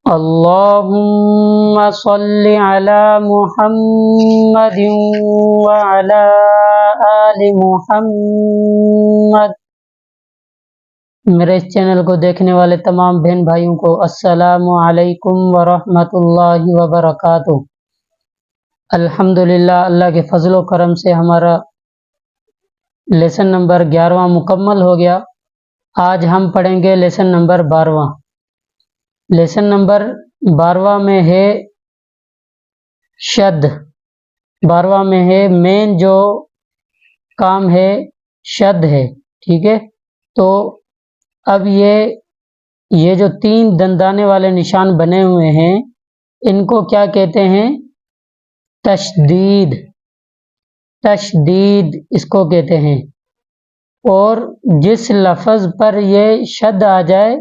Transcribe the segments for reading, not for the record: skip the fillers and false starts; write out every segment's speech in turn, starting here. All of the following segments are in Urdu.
اللهم صل على محمد وعلى آل محمد۔ میرے اس چینل کو دیکھنے والے تمام بہن بھائیوں کو السلام علیکم ورحمۃ اللہ وبرکاتہ۔ الحمدللہ، اللہ کے فضل و کرم سے ہمارا لیسن نمبر 11واں مکمل ہو گیا۔ آج ہم پڑھیں گے لیسن نمبر 12واں۔ لیسن نمبر 12واں میں ہے شد۔ 12واں میں ہے مین جو کام ہے شد ہے، ٹھیک ہے۔ تو اب یہ جو 3 دندانے والے نشان بنے ہوئے ہیں ان کو کیا کہتے ہیں؟ تشدید۔ تشدید اس کو کہتے ہیں۔ اور جس لفظ پر یہ شد آ جائے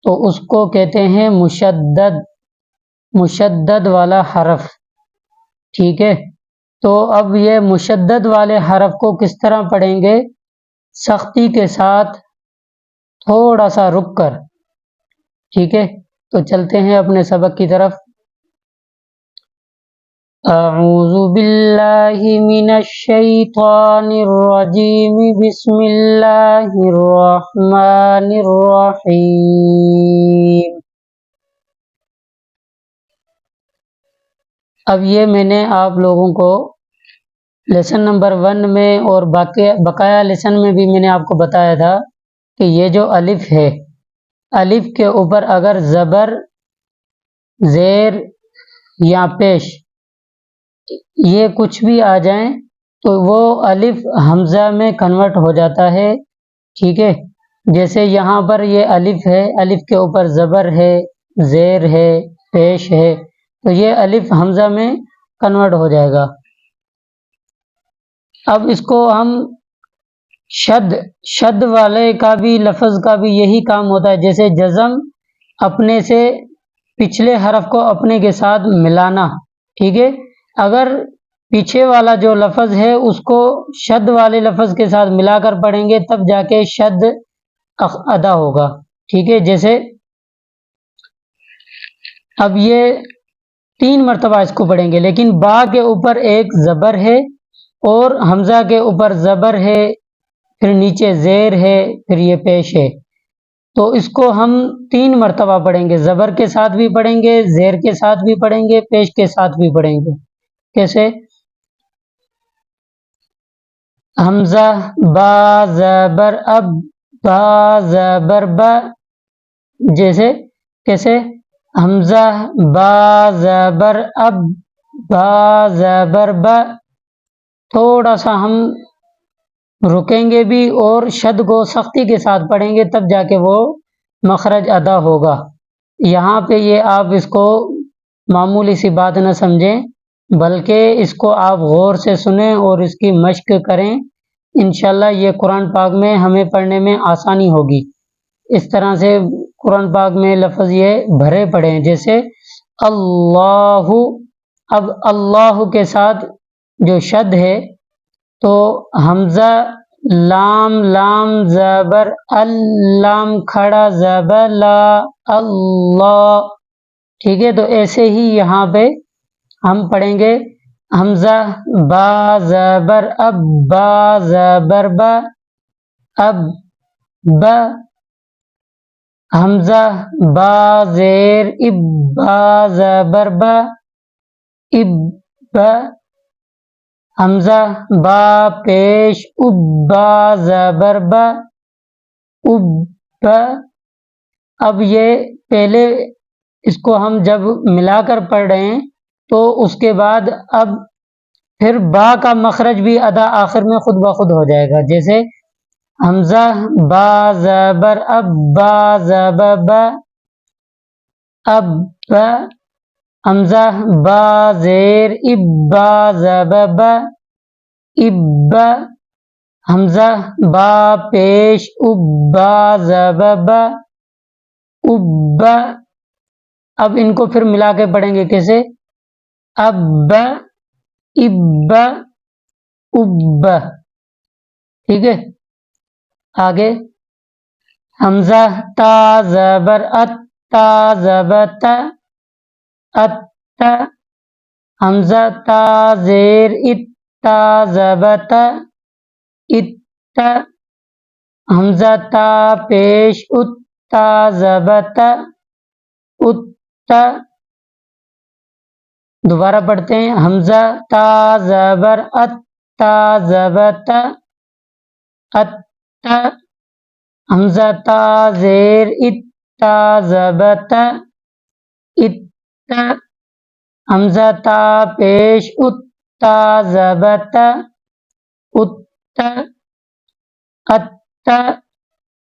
تو اس کو کہتے ہیں مشدد، مشدد والا حرف، ٹھیک ہے۔ تو اب یہ مشدد والے حرف کو کس طرح پڑھیں گے؟ سختی کے ساتھ، تھوڑا سا رک کر، ٹھیک ہے۔ تو چلتے ہیں اپنے سبق کی طرف۔ اعوذ باللہ من الشیطان الرجیم، بسم اللہ الرحمن الرحیم۔ اب یہ میں نے آپ لوگوں کو لیسن نمبر 1 میں اور بقایا لیسن میں بھی میں نے آپ کو بتایا تھا کہ یہ جو الف ہے، الف کے اوپر اگر زبر، زیر یا پیش یہ کچھ بھی آ جائیں تو وہ الف حمزہ میں کنورٹ ہو جاتا ہے، ٹھیک ہے۔ جیسے یہاں پر یہ الف ہے، الف کے اوپر زبر ہے، زیر ہے، پیش ہے، تو یہ الف حمزہ میں کنورٹ ہو جائے گا۔ اب اس کو ہم شد والے کا بھی، لفظ کا بھی یہی کام ہوتا ہے، جیسے جزم اپنے سے پچھلے حرف کو اپنے کے ساتھ ملانا، ٹھیک ہے۔ اگر پیچھے والا جو لفظ ہے اس کو شد والے لفظ کے ساتھ ملا کر پڑھیں گے تب جا کے شد ادا ہوگا، ٹھیک ہے۔ جیسے اب یہ 3 مرتبہ اس کو پڑھیں گے، لیکن با کے اوپر ایک زبر ہے اور حمزہ کے اوپر زبر ہے، پھر نیچے زیر ہے، پھر یہ پیش ہے۔ تو اس کو ہم 3 مرتبہ پڑھیں گے، زبر کے ساتھ بھی پڑھیں گے، زیر کے ساتھ بھی پڑھیں گے، پیش کے ساتھ بھی پڑھیں گے۔ کیسے؟ حمزہ با زبر اب، با زبر با، جیسے کیسے؟ حمزہ با زبر اب، با زبر با۔ تھوڑا سا ہم رکیں گے بھی اور شد کو سختی کے ساتھ پڑھیں گے تب جا کے وہ مخرج ادا ہوگا۔ یہاں پہ یہ آپ اس کو معمولی سی بات نہ سمجھیں، بلکہ اس کو آپ غور سے سنیں اور اس کی مشق کریں، انشاءاللہ یہ قرآن پاک میں ہمیں پڑھنے میں آسانی ہوگی۔ اس طرح سے قرآن پاک میں لفظ یہ بھرے پڑے ہیں، جیسے اللہ، اب اللہ کے ساتھ جو شد ہے تو حمزہ لام، لام زبر اللام کھڑا زبر لا اللہ، ٹھیک ہے۔ تو ایسے ہی یہاں پہ ہم پڑھیں گے حمزہ با زبر اب، با زبر با اب با، حمزہ با زیر اب، با زبر با اب با، حمزہ با پیش اب، با زبر با اب با۔ اب یہ پہلے اس کو ہم جب ملا کر پڑھ رہے ہیں تو اس کے بعد اب پھر با کا مخرج بھی ادا آخر میں خود بخود ہو جائے گا، جیسے حمزہ با زبر اب، با زبر با اب با، حمزہ با زیر اب، با زبر با اب با، حمزہ با پیش اب، با زبر با اب با۔ اب ان کو پھر ملا کے پڑھیں گے کیسے؟ اب با اب با اب با، ٹھیک ہے۔ آگے حمزہ تا زبر ات، تا زبت ات حمزہ تا زیر ات تا زبت ات حمزہ تا پیش ات تا زبت ات دوبارہ پڑھتے ہیں حمزہ تا زبر ات تا زبت ات حمزہ تا زیر ات تا زبت ات حمزہ تا پیش ات تا زبت ات ات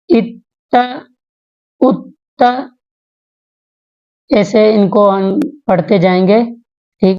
ات ات ایسے ان کو ہم پڑھتے جائیں گے.